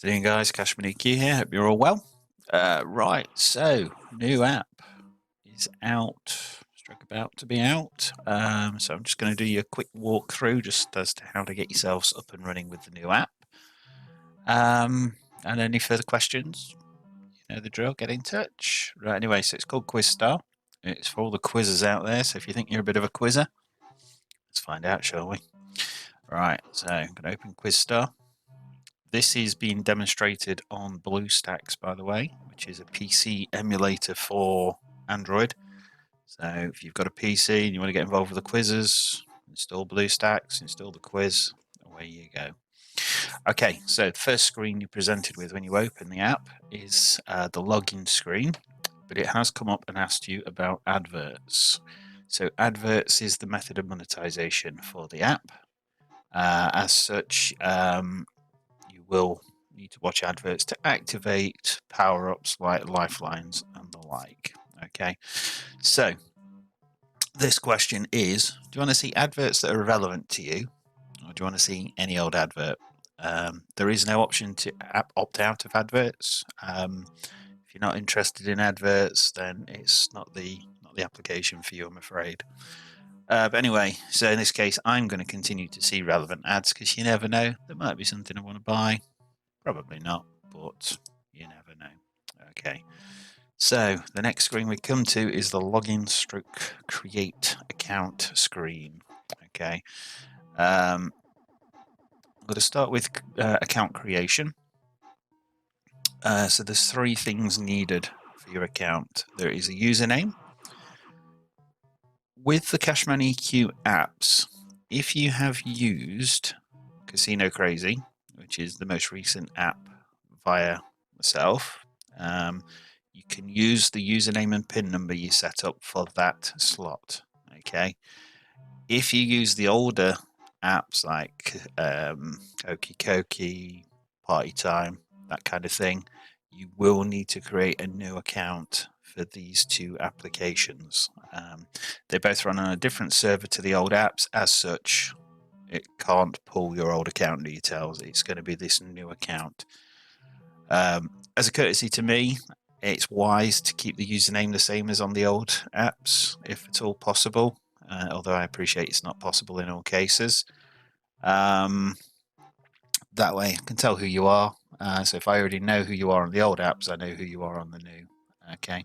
Afternoon, guys. Cash Money Q here. Hope you're all well. Right, so new app is out, stroke about to be out. So I'm just going to do you a quick walkthrough just as to how to get yourselves up and running with the new app. And any further questions, you know the drill, get in touch. Right, anyway, so it's called QuizStar. It's for all the quizzers out there, so if you think you're a bit of a quizzer, let's find out, shall we? Right, so I'm going to open QuizStar. This is being demonstrated on BlueStacks, by the way, which is a PC emulator for Android. So if you've got a PC and you want to get involved with the quizzes, install BlueStacks, install the quiz, away you go. Okay, so the first screen you're presented with when you open the app is the login screen, but it has come up and asked you about adverts. So adverts is the method of monetization for the app. As such, you will need to watch adverts to activate power-ups like lifelines and the like. Okay, so this question is, do you want to see adverts that are relevant to you, or do you want to see any old advert? There is no option to opt out of adverts. If you're not interested in adverts, then it's not the application for you, I'm afraid. But anyway, so in this case, I'm going to continue to see relevant ads because you never know, there might be something I want to buy. Probably not, but you never know. Okay, so the next screen we come to is the login stroke create account screen. Okay, I'm going to start with account creation. So there's three things needed for your account. There is a username. With the Cash Money Q apps, if you have used Casino Crazy, which is the most recent app via myself, you can use the username and PIN number you set up for that slot. Okay. If you use the older apps like Okey Cokey, Party Time, that kind of thing, you will need to create a new account for these two applications. They both run on a different server to the old apps. As such, it can't pull your old account details. It's going to be this new account. As a courtesy to me, it's wise to keep the username the same as on the old apps, if at all possible, although I appreciate it's not possible in all cases. That way I can tell who you are. So if I already know who you are on the old apps, I know who you are on the new. Okay.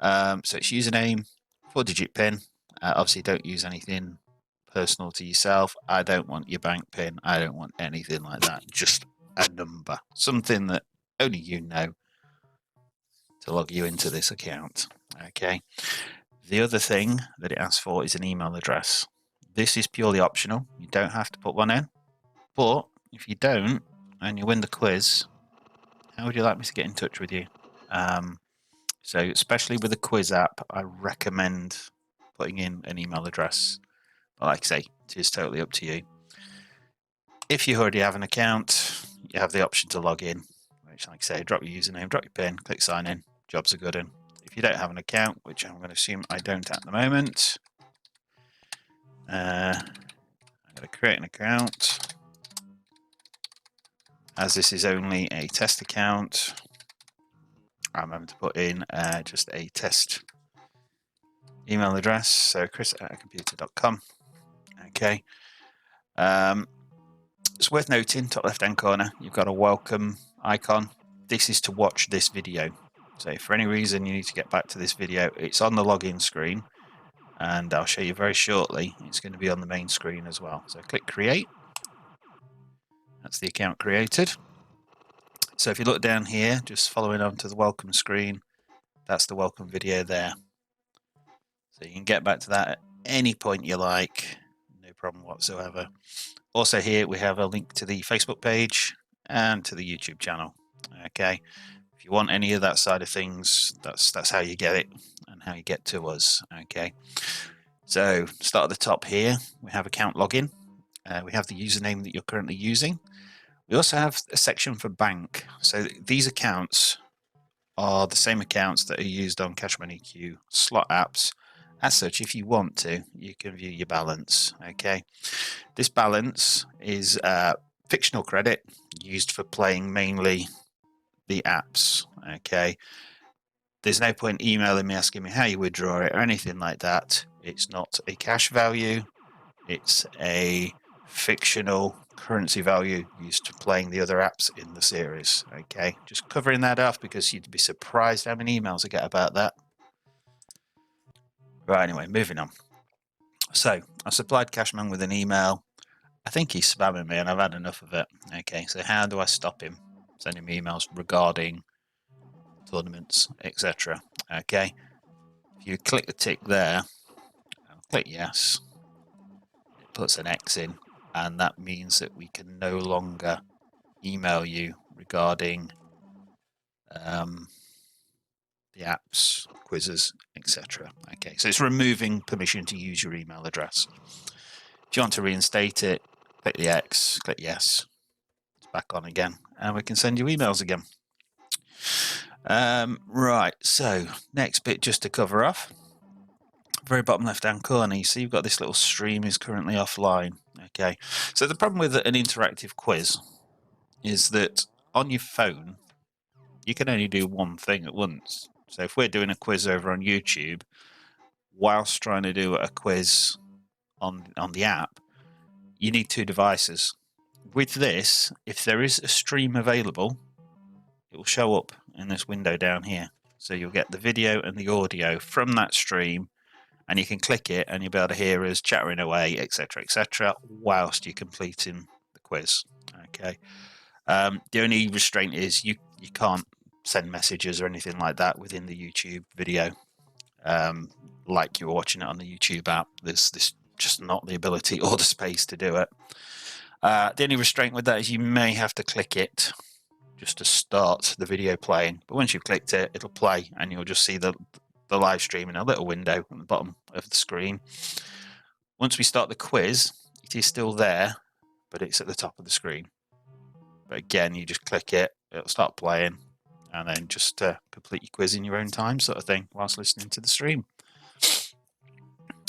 So it's username, 4-digit PIN. Obviously, don't use anything personal to yourself. I don't want your bank PIN. I don't want anything like that. Just a number, something that only you know to log you into this account. Okay. The other thing that it asks for is an email address. This is purely optional. You don't have to put one in. But if you don't and you win the quiz, how would you like me to get in touch with you? So especially with the quiz app, I recommend putting in an email address. But like I say, it is totally up to you. If you already have an account, you have the option to log in, which, like I say, drop your username, drop your PIN, click sign in, jobs are good. And if you don't have an account, which I'm going to assume I don't at the moment, I'm going to create an account. As this is only a test account, I'm having to put in just a test email address, so chris@computer.com. Okay. It's worth noting, top left-hand corner, you've got a welcome icon. This is to watch this video. So if for any reason you need to get back to this video, it's on the login screen, and I'll show you very shortly. It's going to be on the main screen as well. So click create. That's the account created. So if you look down here, just following on to the welcome screen, that's the welcome video there. So you can get back to that at any point you like, no problem whatsoever. Also here we have a link to the Facebook page and to the YouTube channel. Okay, if you want any of that side of things, that's how you get it and how you get to us. Okay, so start at the top here. We have account login. We have the username that you're currently using. We also have a section for bank. So these accounts are the same accounts that are used on Cash Money Q slot apps. As such, if you want to, you can view your balance. Okay, this balance is fictional credit used for playing mainly the apps. Okay, there's no point emailing me asking me how you withdraw it or anything like that. It's not a cash value. It's a fictional currency value used to playing the other apps in the series. Okay, just covering that off because you'd be surprised how many emails I get about that. Right, anyway, moving on. So I supplied Cashman with an email. I think he's spamming me and I've had enough of it. Okay, so how do I stop him sending me emails regarding tournaments, etc.? Okay, if you click the tick there, click yes, it puts an X in, and that means that we can no longer email you regarding the apps, quizzes, etc. Okay, so it's removing permission to use your email address. If you want to reinstate it, click the X, click yes, it's back on again, and we can send you emails again. Right, so next bit just to cover off. Very bottom left hand corner, you see you've got this little stream is currently offline. Okay, so the problem with an interactive quiz is that on your phone you can only do one thing at once. So if we're doing a quiz over on YouTube whilst trying to do a quiz on the app, you need two devices. With this, if there is a stream available, it will show up in this window down here. So you'll get the video and the audio from that stream, and you can click it and you'll be able to hear us chattering away, etc., whilst you're completing the quiz. Okay. The only restraint is you can't send messages or anything like that within the YouTube video. Like you were watching it on the YouTube app, there's just not the ability or the space to do it. The only restraint with that is you may have to click it just to start the video playing. But once you've clicked it, it'll play and you'll just see the live stream in a little window at the bottom of the screen. Once we start the quiz, it is still there, but it's at the top of the screen. But again, you just click it, it'll start playing, and then just complete your quiz in your own time, sort of thing, whilst listening to the stream.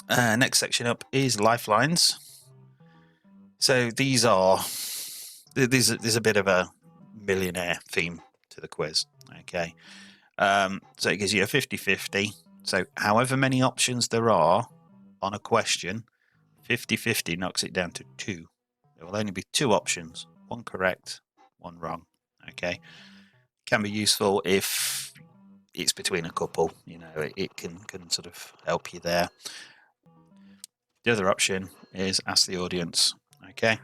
Next section up is lifelines. So there's a bit of a millionaire theme to the quiz. Okay, so it gives you a 50-50. So however many options there are on a question, 50-50 knocks it down to 2. There will only be 2 options, one correct, one wrong. Okay, can be useful if it's between a couple. You know, it can sort of help you there. The other option is ask the audience. Okay,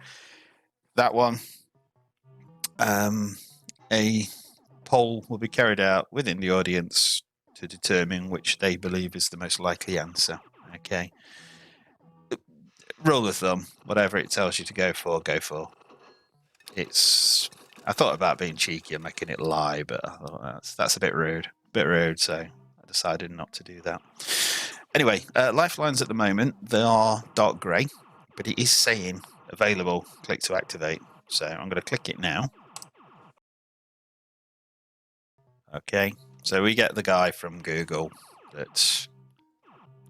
that one, a poll will be carried out within the audience to determine which they believe is the most likely answer. Okay, rule of thumb, whatever it tells you to go for, go for. I thought about being cheeky and making it lie, but I thought that's a bit rude. So I decided not to do that. Anyway, lifelines at the moment, they are dark grey, but it is saying available, click to activate. So I'm going to click it now. Okay, so we get the guy from Google that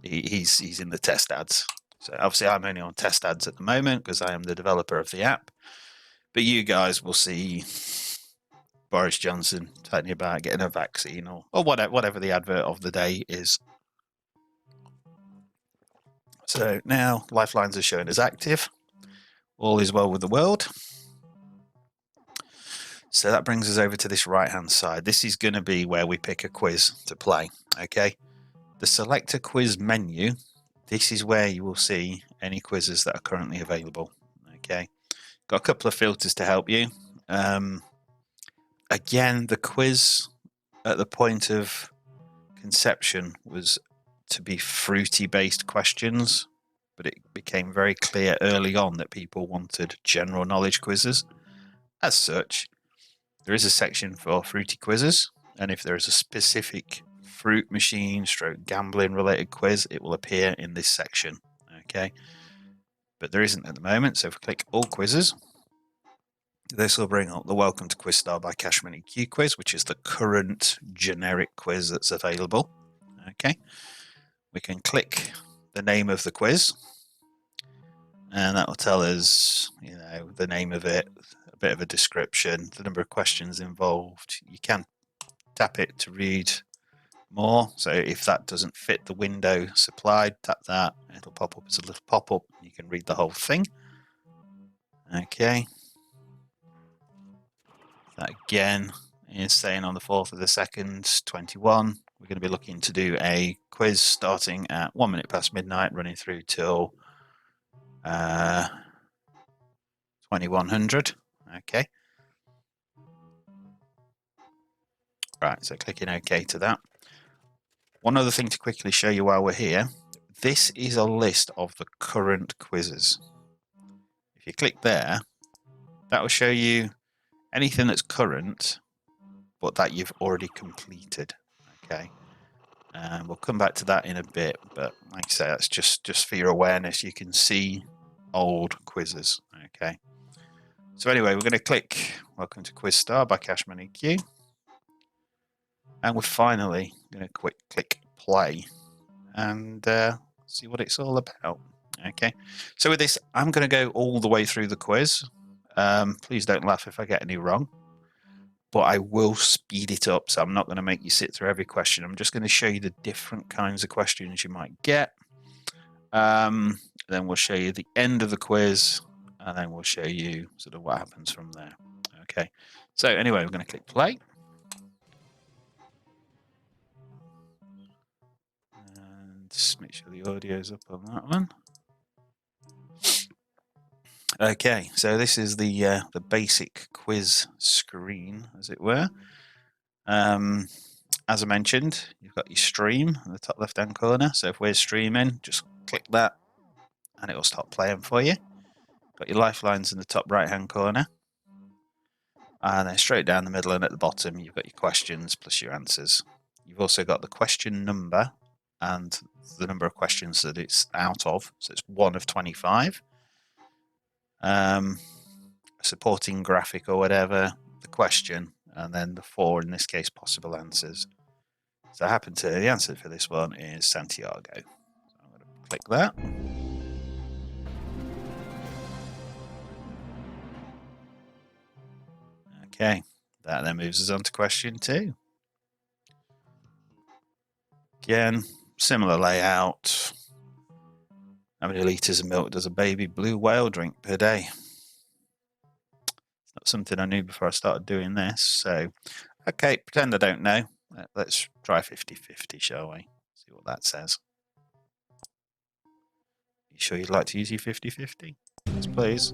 he's in the test ads. So obviously I'm only on test ads at the moment because I am the developer of the app. But you guys will see Boris Johnson telling you about getting a vaccine or whatever the advert of the day is. So now lifelines are shown as active. All is well with the world. So that brings us over to this right-hand side. This is going to be where we pick a quiz to play. Okay. The select a quiz menu. This is where you will see any quizzes that are currently available. Okay. Got a couple of filters to help you. Again, the quiz at the point of conception was to be fruity-based questions, but it became very clear early on that people wanted general knowledge quizzes. As such, there is a section for fruity quizzes, and if there is a specific fruit machine / gambling related quiz, it will appear in this section. Okay, but there isn't at the moment, so if we click all quizzes, this will bring up the Welcome to QuizStar by Cashman EQ quiz, which is the current generic quiz that's available. Okay, we can click the name of the quiz, and that will tell us, you know, the name of it, a bit of a description, the number of questions involved. You can tap it to read more. So if that doesn't fit the window supplied, tap that. It'll pop up as a little pop-up. You can read the whole thing. Okay. That again is saying on the 4th of the 2nd, 21. We're going to be looking to do a quiz starting at 1 minute past midnight, running through till 2100. Okay. Right, so clicking OK to that. One other thing to quickly show you while we're here. This is a list of the current quizzes. If you click there, that will show you anything that's current, but that you've already completed. Okay. We'll come back to that in a bit, but like I say, that's just for your awareness. You can see old quizzes. Okay. So anyway, we're going to click Welcome to QuizStar by Cash Money Q. And we're finally going to click play and see what it's all about. Okay. So with this, I'm going to go all the way through the quiz. Please don't laugh if I get any wrong, but I will speed it up. So I'm not going to make you sit through every question. I'm just going to show you the different kinds of questions you might get. Then we'll show you the end of the quiz, and then we'll show you sort of what happens from there. Okay. So anyway, we're going to click play. And just make sure the audio's up on that one. Okay, so this is the basic quiz screen, as it were. As I mentioned, you've got your stream in the top left-hand corner. So if we're streaming, just click that, and it will start playing for you. Got your lifelines in the top right-hand corner, and then straight down the middle and at the bottom, you've got your questions plus your answers. You've also got the question number and the number of questions that it's out of. So it's 1 of 25. Supporting graphic or whatever, the question, and then the 4, in this case, possible answers. So the answer for this one is Santiago. So I'm going to click that. Okay, that then moves us on to question 2. Again, similar layout. How many litres of milk does a baby blue whale drink per day? It's not something I knew before I started doing this. So, okay, pretend I don't know. Let's try 50-50, shall we? See what that says. You sure you'd like to use your 50-50? Yes, please.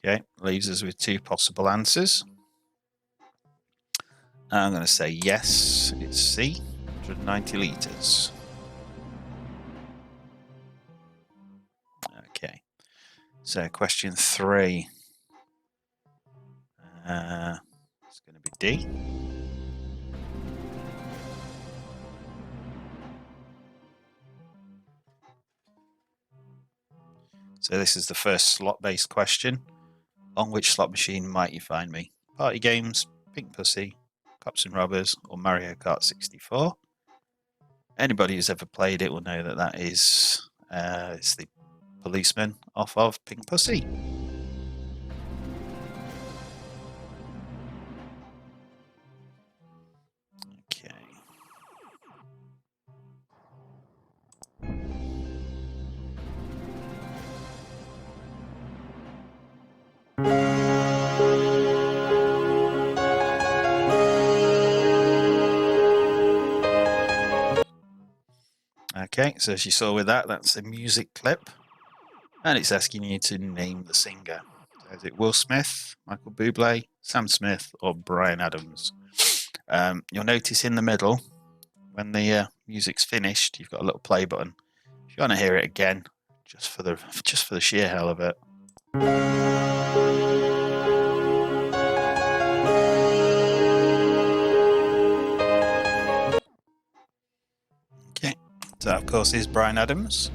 Okay, leaves us with 2 possible answers. I'm going to say yes, it's C, 190 litres. Okay, so question 3. It's going to be D. So this is the first slot-based question. On which slot machine might you find me? Party Games, Pink Pussy, Cops and Robbers, or Mario Kart 64? Anybody who's ever played it will know that that is it's the policeman off of Pink Pussy. Okay. Okay, so as you saw with that, that's a music clip. And it's asking you to name the singer. So is it Will Smith, Michael Bublé, Sam Smith, or Bryan Adams? You'll notice in the middle, when the music's finished, you've got a little play button. If you want to hear it again, just for the sheer hell of it. Okay, so that of course is Bryan Adams.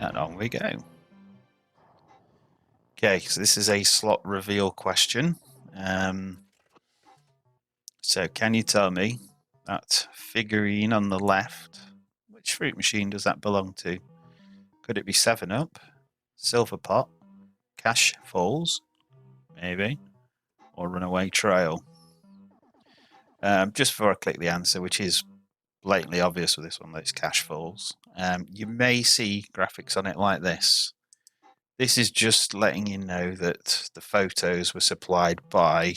And on we go. Okay, so this is a slot reveal question. So can you tell me that figurine on the left. Which fruit machine does that belong to? Could it be 7-Up, Silver Pot, Cash Falls, maybe, or Runaway Trail? Just before I click the answer, which is blatantly obvious with this one, that it's Cash Falls, you may see graphics on it like this. This is just letting you know that the photos were supplied by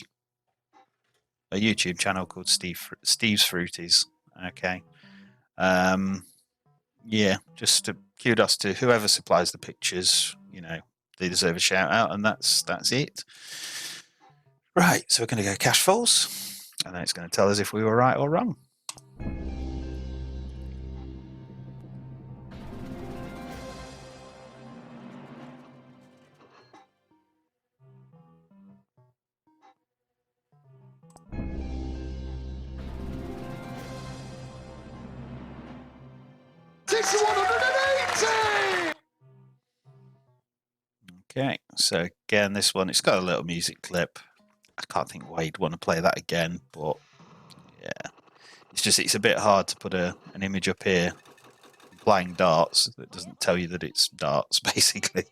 a YouTube channel called Steve's Fruities. Okay. Yeah, just kudos to whoever supplies the pictures. You know, they deserve a shout out, and that's it. Right, so we're going to go Cash Falls, and then it's going to tell us if we were right or wrong. Okay, so again, this one, it's got a little music clip. I can't think why you'd want to play that again, but yeah, it's a bit hard to put an image up here playing darts that doesn't tell you that it's darts, basically.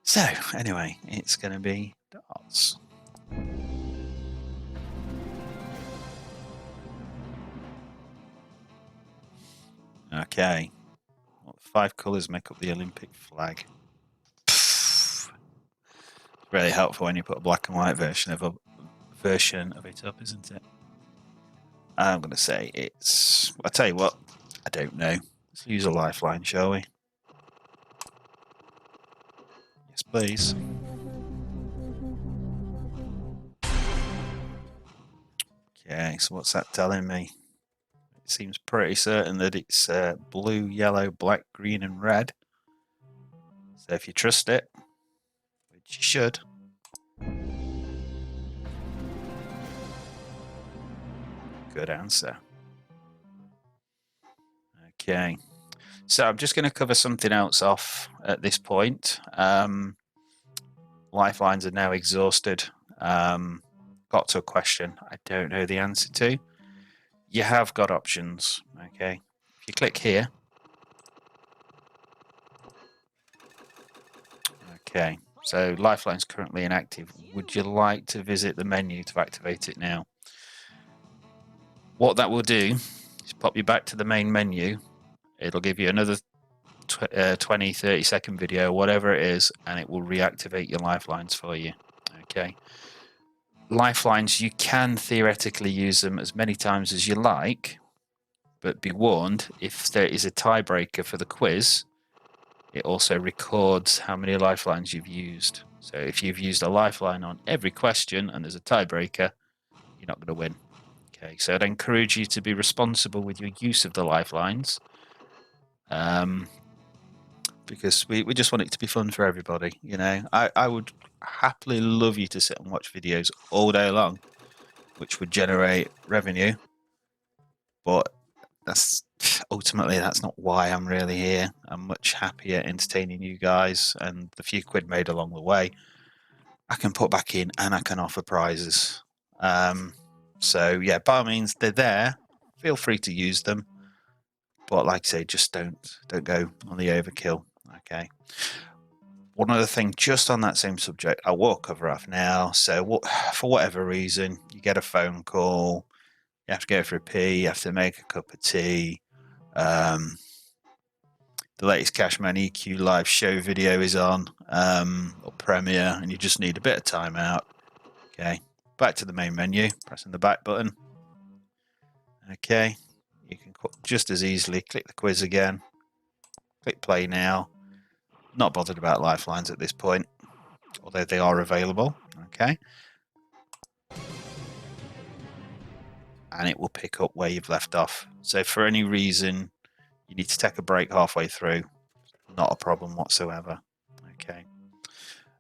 So anyway, it's going to be darts. Okay, what 5 colours make up the Olympic flag? Really helpful when you put a black and white version of it up, isn't it? I'm going to say it's. I'll tell you what, I don't know. Let's use a lifeline, shall we? Yes, please. Okay, so what's that telling me? It seems pretty certain that it's blue, yellow, black, green, and red. So if you trust it, which you should. Good answer. Okay, so I'm just going to cover something else off at this point. Lifelines are now exhausted. Got to a question I don't know the answer to. You have got options, okay? If you click here. Okay, so Lifeline's currently inactive. Would you like to visit the menu to activate it now? What that will do is pop you back to the main menu. It'll give you another 20, 30-second video, whatever it is, and it will reactivate your Lifelines for you, okay? Lifelines, you can theoretically use them as many times as you like, but be warned, if there is a tiebreaker for the quiz, it also records how many lifelines you've used. So if you've used a lifeline on every question and there's a tiebreaker, you're not going to win. Okay, so I'd encourage you to be responsible with your use of the lifelines, because we just want it to be fun for everybody. You know, I would happily love you to sit and watch videos all day long, which would generate revenue, but that's not why I'm really here. I'm much happier entertaining you guys, and the few quid made along the way I can put back in and I can offer prizes. So yeah, by all means, they're there. Feel free to use them, but like I say, just don't go on the overkill. Okay. One other thing, just on that same subject, I will cover off now. So for whatever reason, you get a phone call, you have to go for a pee, you have to make a cup of tea. The latest Cashman EQ live show video is on, or premiere, and you just need a bit of time out. Okay, back to the main menu, pressing the back button. Okay, you can just as easily click the quiz again, click play now. Not bothered about lifelines at this point, although they are available. Okay, and it will pick up where you've left off. So if for any reason you need to take a break halfway through, not a problem whatsoever. Okay.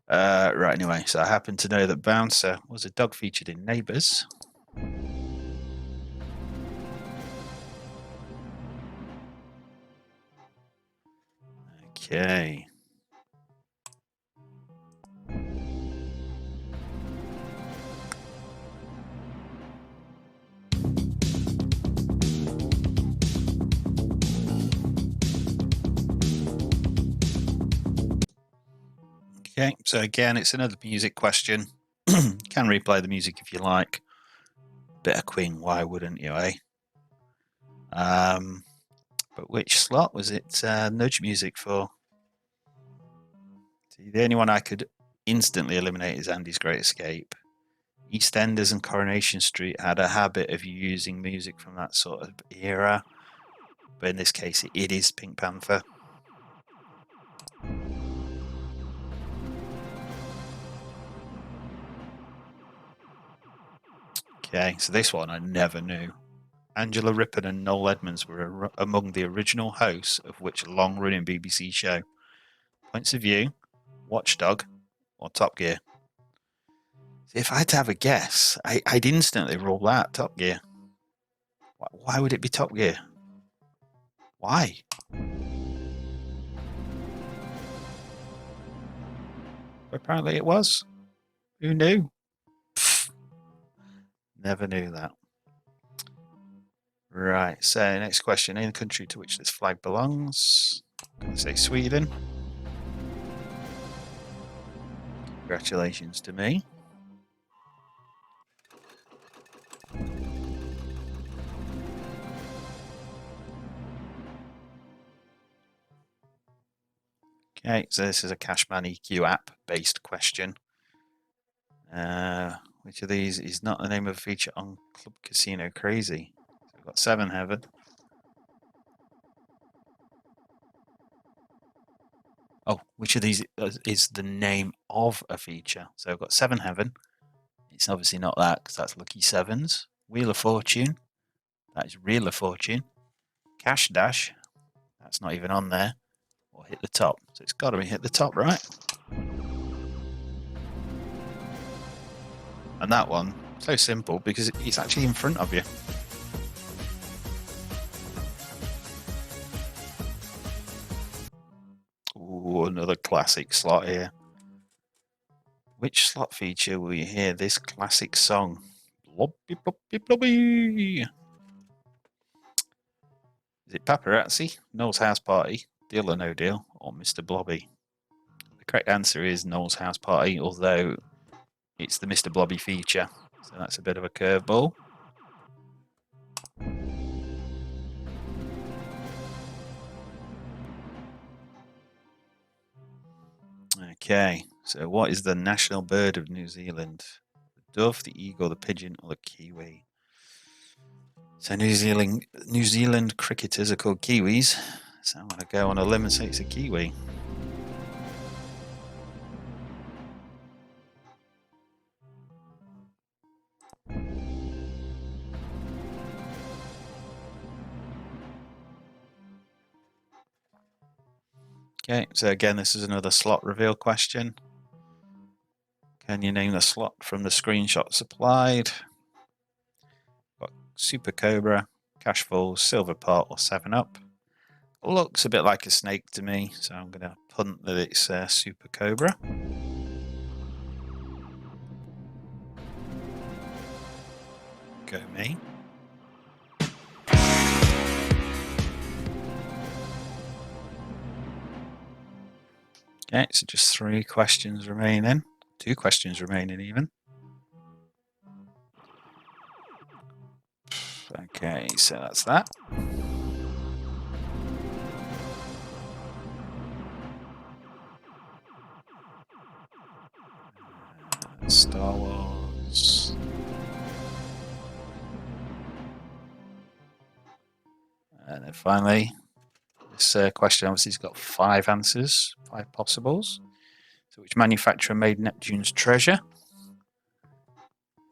Right, anyway, so I happen to know that Bouncer was a dog featured in Neighbours. Okay. Okay, so again, it's another music question. Can replay the music if you like. Bit of Queen, why wouldn't you, eh? But which slot was it nudge music for? See, the only one I could instantly eliminate is Andy's Great Escape. EastEnders and Coronation Street had a habit of using music from that sort of era. But in this case, it is Pink Panther. Okay, so this one I never knew. Angela Rippon and Noel Edmonds were among the original hosts of which long-running BBC show? Points of View, Watchdog, or Top Gear? If I had to have a guess, I'd instantly rule that Top Gear. Why would it be Top Gear? Why? Apparently it was. Who knew? Pfft. Never knew that. Right, so next question. Name the country to which this flag belongs. I'm going to say Sweden. Congratulations to me. Okay, so this is a Cashman EQ app based question. Which of these is not the name of a feature on Club Casino Crazy? So we've got Seven Heaven. Oh, which of these is the name of a feature? So I've got Seven Heaven. It's obviously not that because that's Lucky Sevens. Wheel of Fortune. That is Reel of Fortune. Cash Dash. That's not even on there. Or Hit the Top. So it's got to be Hit the Top, right? And that one, so simple because it's actually in front of you. Ooh, another classic slot here. Which slot feature will you hear this classic song? Blobby, blobby, blobby. Is it Paparazzi, Noel's House Party, Deal or No Deal, or Mr. Blobby? The correct answer is Noel's House Party, although it's the Mr. Blobby feature. So that's a bit of a curveball. Okay, so what is the national bird of New Zealand? The dove, the eagle, the pigeon, or the kiwi? So New Zealand cricketers are called Kiwis. So I'm going to go on a limb and say it's a Kiwi. Okay, so again, this is another slot reveal question. Can you name the slot from the screenshot supplied? Got Super Cobra, Cash Falls, Silver Pot, or 7-Up. Looks a bit like a snake to me, so I'm going to punt that it's Super Cobra. Go me. Okay, so just 3 questions remaining. 2 questions remaining even. Okay, so that's that. Star Wars. And then finally, this question obviously has got 5 answers, 5 possibles. So which manufacturer made Neptune's treasure?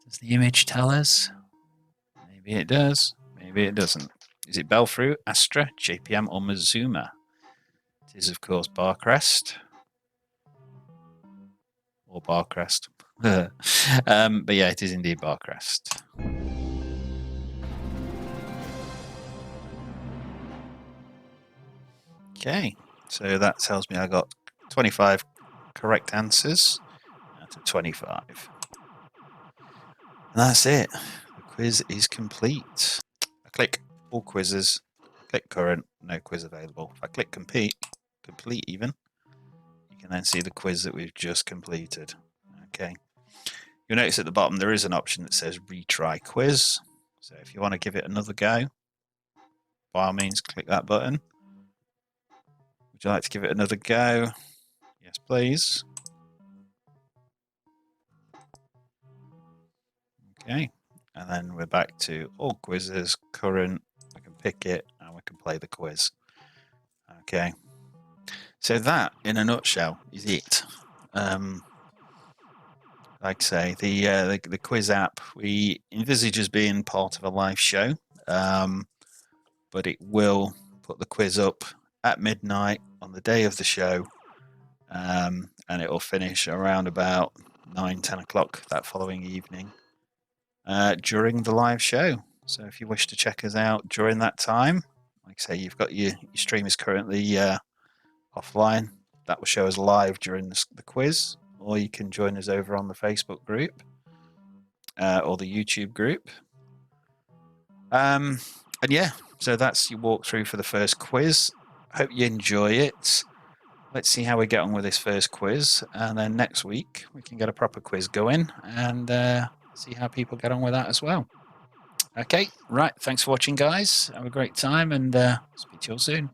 Does the image tell us? Maybe it does, maybe it doesn't. Is it Belfru, Astra, JPM, or Mazuma? It is, of course, Barcrest. Or Barcrest. But yeah, it is indeed Barcrest. Okay, so that tells me I got 25 correct answers out of 25. And that's it. The quiz is complete. I click all quizzes, click current, no quiz available. If I click complete even, you can then see the quiz that we've just completed. Okay. You'll notice at the bottom there is an option that says retry quiz. So if you want to give it another go, by all means click that button. Would you like to give it another go? Yes, please. Okay. And then we're back to all quizzes, current. We can pick it and we can play the quiz. Okay. So that, in a nutshell, is it. Like I say, the quiz app we envisage as being part of a live show, but it will put the quiz up at midnight on the day of the show, and it will finish around about 9-10 o'clock that following evening during the live show. So if you wish to check us out during that time, like I say, you've got your stream is currently offline. That will show us live during the quiz, or you can join us over on the Facebook group or the YouTube group. And yeah, so that's your walkthrough for the first quiz. Hope you enjoy it. Let's see how we get on with this first quiz, and then next week we can get a proper quiz going and see how people get on with that as well. Okay, right. Thanks for watching, guys. Have a great time, and speak to you all soon.